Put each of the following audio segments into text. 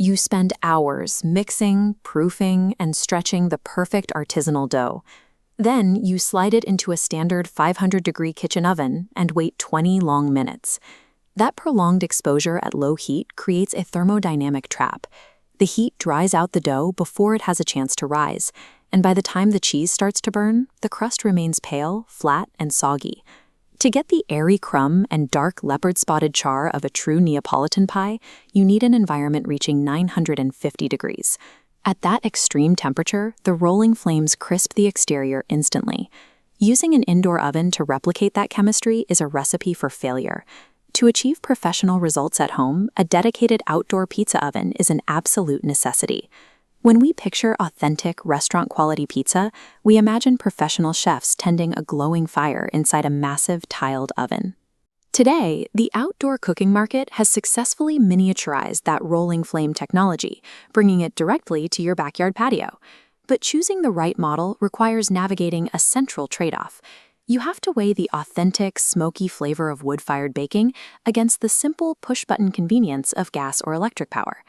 You spend hours mixing, proofing, and stretching the perfect artisanal dough. Then you slide it into a standard 500-degree kitchen oven and wait 20 long minutes. That prolonged exposure at low heat creates a thermodynamic trap. The heat dries out the dough before it has a chance to rise, and by the time the cheese starts to burn, the crust remains pale, flat, and soggy. To get the airy crumb and dark leopard-spotted char of a true Neapolitan pie, you need an environment reaching 950 degrees. At that extreme temperature, the rolling flames crisp the exterior instantly. Using an indoor oven to replicate that chemistry is a recipe for failure. To achieve professional results at home, a dedicated outdoor pizza oven is an absolute necessity. When we picture authentic, restaurant-quality pizza, we imagine professional chefs tending a glowing fire inside a massive tiled oven. Today, the outdoor cooking market has successfully miniaturized that rolling flame technology, bringing it directly to your backyard patio. But choosing the right model requires navigating a central trade-off. You have to weigh the authentic, smoky flavor of wood-fired baking against the simple push-button convenience of gas or electric power.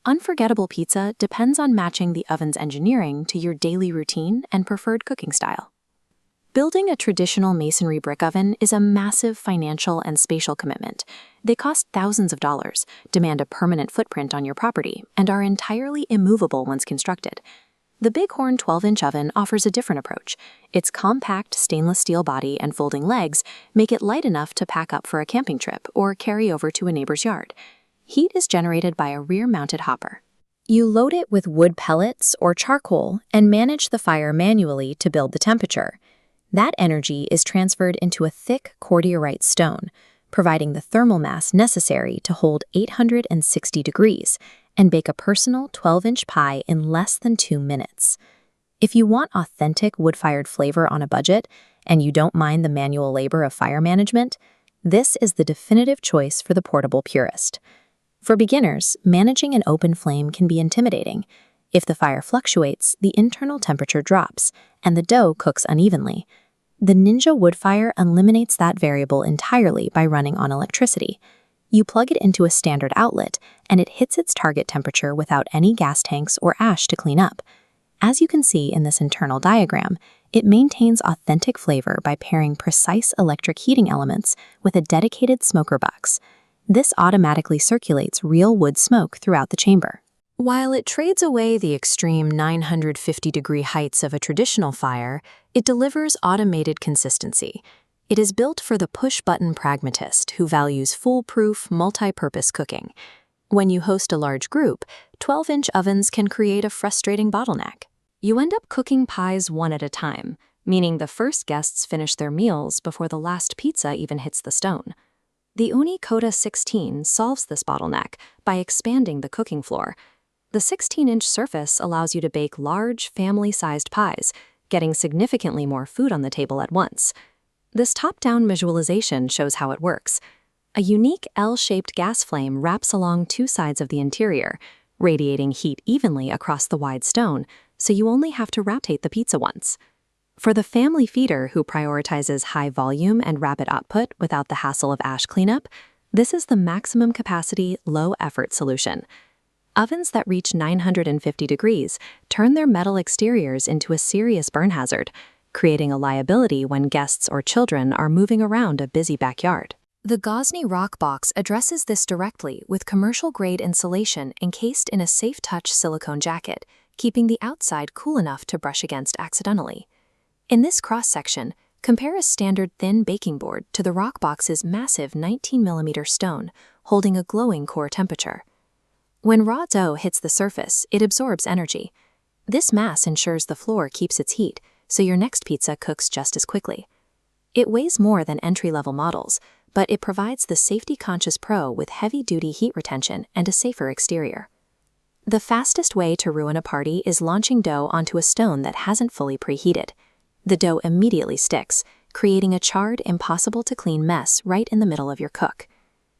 Unforgettable pizza depends on matching the oven's engineering to your daily routine and preferred cooking style. Building a traditional masonry brick oven is a massive financial and spatial commitment. They cost thousands of dollars, demand a permanent footprint on your property, and are entirely immovable once constructed. The Bighorn 12-inch oven offers a different approach. Its compact stainless steel body and folding legs make it light enough to pack up for a camping trip or carry over to a neighbor's yard. Heat is generated by a rear-mounted hopper. You load it with wood pellets or charcoal and manage the fire manually to build the temperature. That energy is transferred into a thick cordiorite stone, providing the thermal mass necessary to hold 860 degrees and bake a personal 12-inch pie in less than 2 minutes. If you want authentic wood-fired flavor on a budget and you don't mind the manual labor of fire management, this is the definitive choice for the portable purist. For beginners, managing an open flame can be intimidating. If the fire fluctuates, the internal temperature drops, and the dough cooks unevenly. The Ninja Woodfire eliminates that variable entirely by running on electricity. You plug it into a standard outlet, and it hits its target temperature without any gas tanks or ash to clean up. As you can see in this internal diagram, it maintains authentic flavor by pairing precise electric heating elements with a dedicated smoker box. This automatically circulates real wood smoke throughout the chamber. While it trades away the extreme 950-degree heights of a traditional fire, it delivers automated consistency. It is built for the push-button pragmatist who values foolproof, multi-purpose cooking. When you host a large group, 12-inch ovens can create a frustrating bottleneck. You end up cooking pies one at a time, meaning the first guests finish their meals before the last pizza even hits the stone. The Cozze 16 solves this bottleneck by expanding the cooking floor. The 16-inch surface allows you to bake large, family-sized pies, getting significantly more food on the table at once. This top-down visualization shows how it works. A unique L-shaped gas flame wraps along two sides of the interior, radiating heat evenly across the wide stone, so you only have to rotate the pizza once. For the family feeder who prioritizes high volume and rapid output without the hassle of ash cleanup, this is the maximum capacity, low-effort solution. Ovens that reach 950 degrees turn their metal exteriors into a serious burn hazard, creating a liability when guests or children are moving around a busy backyard. The Cozze Rock Box addresses this directly with commercial-grade insulation encased in a safe-touch silicone jacket, keeping the outside cool enough to brush against accidentally. In this cross-section, compare a standard thin baking board to the Rockbox's massive 19mm stone, holding a glowing core temperature. When raw dough hits the surface, it absorbs energy. This mass ensures the floor keeps its heat, so your next pizza cooks just as quickly. It weighs more than entry-level models, but it provides the safety-conscious pro with heavy-duty heat retention and a safer exterior. The fastest way to ruin a party is launching dough onto a stone that hasn't fully preheated. The dough immediately sticks, creating a charred, impossible-to-clean mess right in the middle of your cook.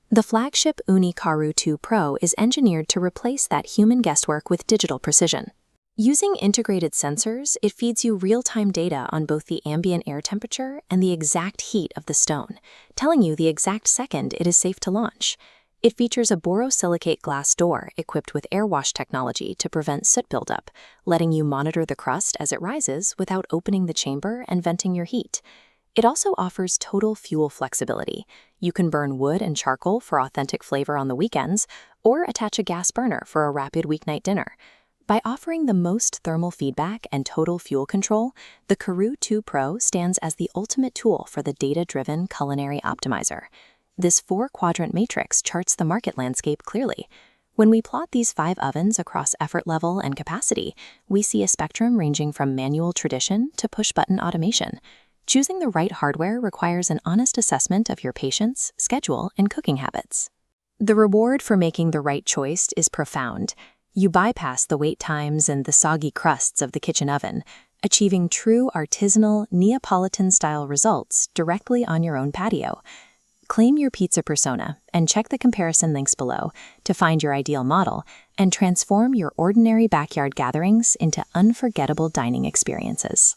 The flagship Karu 2 Pro is engineered to replace that human guesswork with digital precision. Using integrated sensors, it feeds you real-time data on both the ambient air temperature and the exact heat of the stone, telling you the exact second it is safe to launch. It features a borosilicate glass door equipped with air wash technology to prevent soot buildup, letting you monitor the crust as it rises without opening the chamber and venting your heat. It also offers total fuel flexibility. You can burn wood and charcoal for authentic flavor on the weekends, or attach a gas burner for a rapid weeknight dinner. By offering the most thermal feedback and total fuel control, the Karoo 2 Pro stands as the ultimate tool for the data-driven culinary optimizer. This 4-quadrant matrix charts the market landscape clearly. When we plot these 5 ovens across effort level and capacity, we see a spectrum ranging from manual tradition to push-button automation. Choosing the right hardware requires an honest assessment of your patience, schedule, and cooking habits. The reward for making the right choice is profound. You bypass the wait times and the soggy crusts of the kitchen oven, achieving true artisanal Neapolitan-style results directly on your own patio. Claim your pizza persona and check the comparison links below to find your ideal model and transform your ordinary backyard gatherings into unforgettable dining experiences.